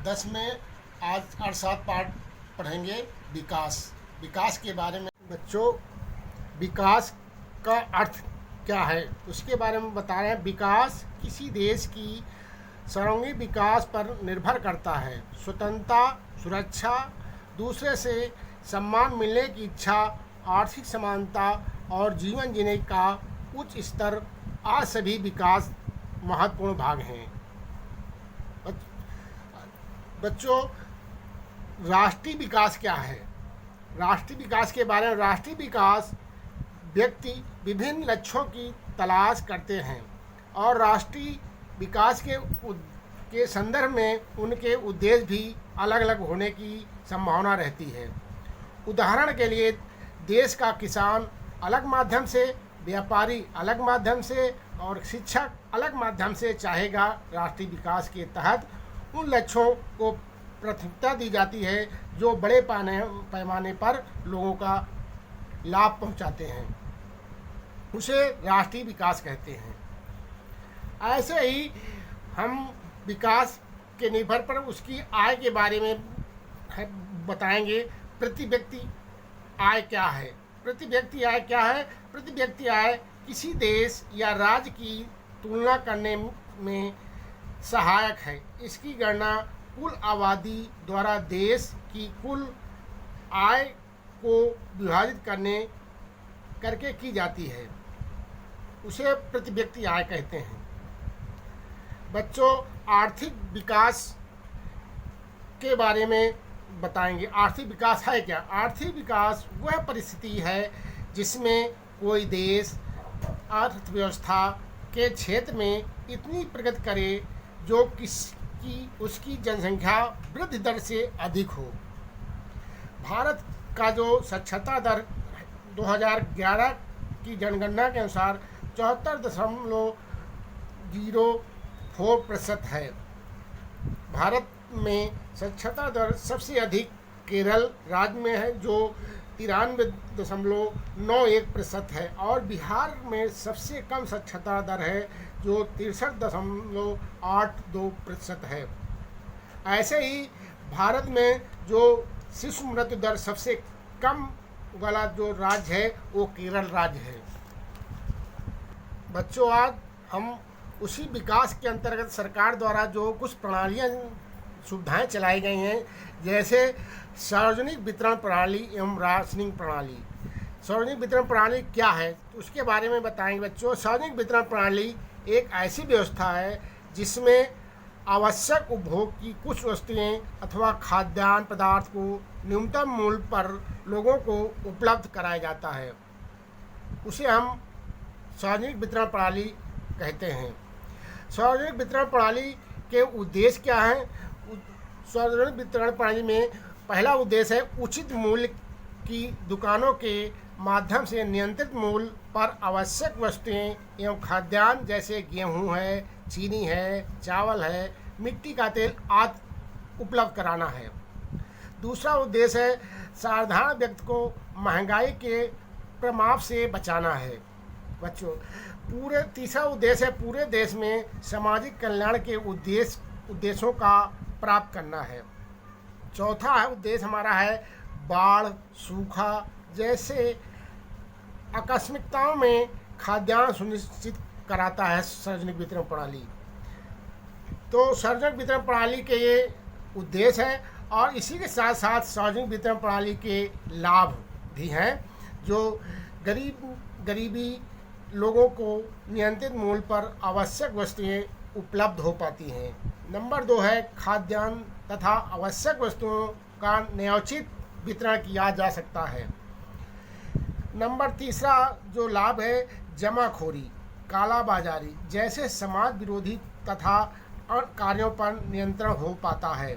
10 में आज 8-7 पाठ पढ़ेंगे। विकास विकास के बारे में बच्चों, विकास का अर्थ क्या है उसके बारे में बता रहे हैं। विकास किसी देश की सर्वांगीण विकास पर निर्भर करता है। स्वतंत्रता, सुरक्षा, दूसरे से सम्मान मिलने की इच्छा, आर्थिक समानता और जीवन जीने का उच्च स्तर आज सभी विकास महत्वपूर्ण भाग हैं। बच्चों, राष्ट्रीय विकास क्या है? राष्ट्रीय विकास के बारे में, राष्ट्रीय विकास व्यक्ति विभिन्न लक्ष्यों की तलाश करते हैं और राष्ट्रीय विकास के संदर्भ में उनके उद्देश्य भी अलग अलग होने की संभावना रहती है। उदाहरण के लिए, देश का किसान अलग माध्यम से, व्यापारी अलग माध्यम से और शिक्षक अलग माध्यम से चाहेगा। राष्ट्रीय विकास के तहत उन लक्ष्यों को प्राथमिकता दी जाती है जो बड़े पैमाने पर लोगों का लाभ पहुंचाते हैं, उसे राष्ट्रीय विकास कहते हैं। ऐसे ही हम विकास के निर्भर पर उसकी आय के बारे में बताएंगे। प्रति व्यक्ति आय क्या है? प्रति व्यक्ति आय क्या है? प्रति व्यक्ति आय किसी देश या राज्य की तुलना करने में सहायक है। इसकी गणना कुल आबादी द्वारा देश की कुल आय को विभाजित करके की जाती है, उसे प्रति व्यक्ति आय कहते हैं। बच्चों, आर्थिक विकास के बारे में बताएंगे। आर्थिक विकास है क्या? आर्थिक विकास वह परिस्थिति है जिसमें कोई देश अर्थव्यवस्था के क्षेत्र में इतनी प्रगति करे जो उसकी जनसंख्या वृद्धि दर से अधिक हो। भारत का जो साक्षरता दर 2011 की जनगणना के अनुसार 74.04% है। भारत में साक्षरता दर सबसे अधिक केरल राज्य में है जो 93.91% है और बिहार में सबसे कम साक्षरता दर है जो 63.82% है। ऐसे ही भारत में जो शिशु मृत्यु दर सबसे कम वाला जो राज्य है वो केरल राज्य है। बच्चों, आज हम उसी विकास के अंतर्गत सरकार द्वारा जो कुछ प्रणालियाँ सुविधाएं चलाई गई हैं, जैसे सार्वजनिक वितरण प्रणाली एवं राशनिंग प्रणाली। सार्वजनिक वितरण प्रणाली क्या है उसके बारे में बताएंगे बच्चों। सार्वजनिक वितरण प्रणाली एक ऐसी व्यवस्था है जिसमें आवश्यक उपभोग की कुछ वस्तुएं अथवा खाद्यान्न पदार्थ को न्यूनतम मूल्य पर लोगों को उपलब्ध कराया जाता है, उसे हम सार्वजनिक वितरण प्रणाली कहते हैं। सार्वजनिक वितरण प्रणाली के उद्देश्य क्या हैं? सार्वजनिक वितरण प्रणाली में पहला उद्देश्य है उचित मूल्य की दुकानों के माध्यम से नियंत्रित मूल्य पर आवश्यक वस्तुएं एवं खाद्यान्न जैसे गेहूं है, चीनी है, चावल है, मिट्टी का तेल आदि उपलब्ध कराना है। दूसरा उद्देश्य है साधारण व्यक्ति को महंगाई के प्रभाव से बचाना है। बच्चों, तीसरा उद्देश्य है पूरे देश में सामाजिक कल्याण के उद्देश्यों का प्राप्त करना है। चौथा उद्देश्य हमारा है बाढ़, सूखा जैसे आकस्मिकताओं में खाद्यान्न सुनिश्चित कराता है सार्वजनिक वितरण प्रणाली। तो सार्वजनिक वितरण प्रणाली के ये उद्देश्य है और इसी के साथ साथ सार्वजनिक वितरण प्रणाली के लाभ भी हैं जो गरीबी लोगों को नियंत्रित मूल्य पर आवश्यक वस्तुएं उपलब्ध हो पाती हैं। नंबर 2 है खाद्यान्न तथा आवश्यक वस्तुओं का न्यायोचित वितरण किया जा सकता है। नंबर 3 जो लाभ है जमाखोरी, कालाबाजारी जैसे समाज विरोधी तथा अन्य कार्यों पर नियंत्रण हो पाता है।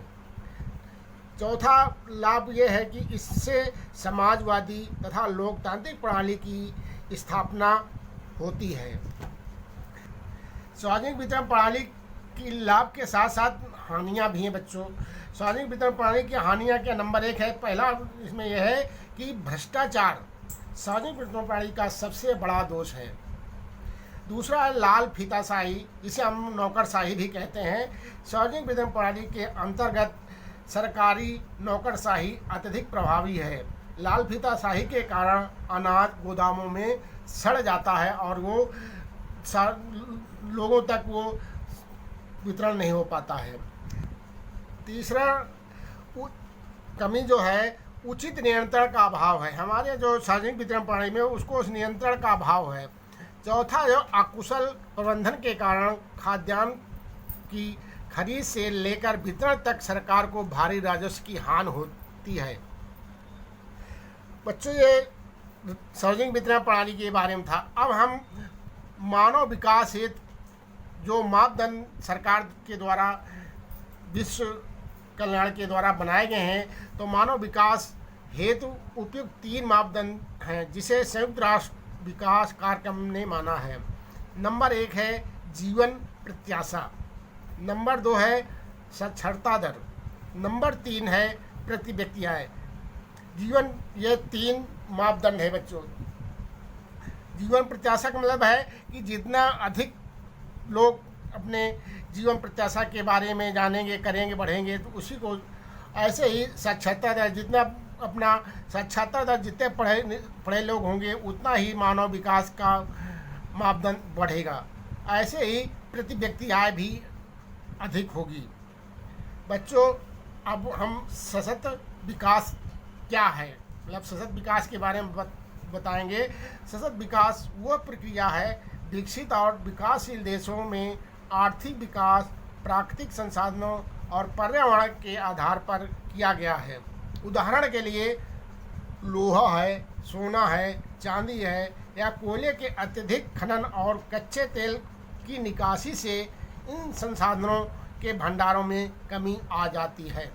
चौथा लाभ ये है कि इससे समाजवादी तथा लोकतांत्रिक प्रणाली की स्थापना होती है। सार्वजनिक वितरण प्रणाली की लाभ के साथ साथ हानियां भी हैं बच्चों। सार्वजनिक वितरण प्रणाली की हानियां क्या? नंबर 1 है, पहला इसमें यह है कि भ्रष्टाचार सार्वजनिक वितरण प्रणाली का सबसे बड़ा दोष है। दूसरा है लाल फीताशाही, जिसे हम नौकरशाही भी कहते हैं। सार्वजनिक वितरण प्रणाली के अंतर्गत सरकारी नौकरशाही अत्यधिक प्रभावी है। लाल फीताशाही के कारण अनाज गोदामों में सड़ जाता है और वो लोगों तक वो वितरण नहीं हो पाता है। तीसरा कमी जो है, उचित नियंत्रण का अभाव है। हमारे जो सार्वजनिक वितरण प्रणाली में उसको उस नियंत्रण का अभाव है। चौथा जो अकुशल प्रबंधन के कारण खाद्यान्न की खरीद से लेकर वितरण तक सरकार को भारी राजस्व की हानि होती है। बच्चों, ये सार्वजनिक वितरण प्रणाली के बारे में था। अब हम मानव विकास हेतु जो मापदंड सरकार के द्वारा विश्व कल्याण के द्वारा बनाए गए हैं, तो मानव विकास हेतु उपयुक्त 3 मापदंड हैं जिसे संयुक्त राष्ट्र विकास कार्यक्रम ने माना है। नंबर 1 है जीवन प्रत्याशा, नंबर 2 है साक्षरता दर, नंबर 3 है प्रति व्यक्ति आय। ये 3 मापदंड है बच्चों। जीवन प्रत्याशा का मतलब है कि जितना अधिक लोग अपने जीवन प्रत्याशा के बारे में जानेंगे, करेंगे, बढ़ेंगे, तो उसी को ऐसे ही साक्षरता दर, जितना अपना साक्षरता दर जितने पढ़े लोग होंगे उतना ही मानव विकास का मापदंड बढ़ेगा। ऐसे ही प्रति व्यक्ति आय भी अधिक होगी। बच्चों, अब हम सशक्त विकास क्या है, मतलब सशक्त विकास के बारे में बताएंगे। सशक्त विकास वह प्रक्रिया है विकसित और विकासशील देशों में आर्थिक विकास प्राकृतिक संसाधनों और पर्यावरण के आधार पर किया गया है। उदाहरण के लिए लोहा है, सोना है, चांदी है या कोयले के अत्यधिक खनन और कच्चे तेल की निकासी से इन संसाधनों के भंडारों में कमी आ जाती है।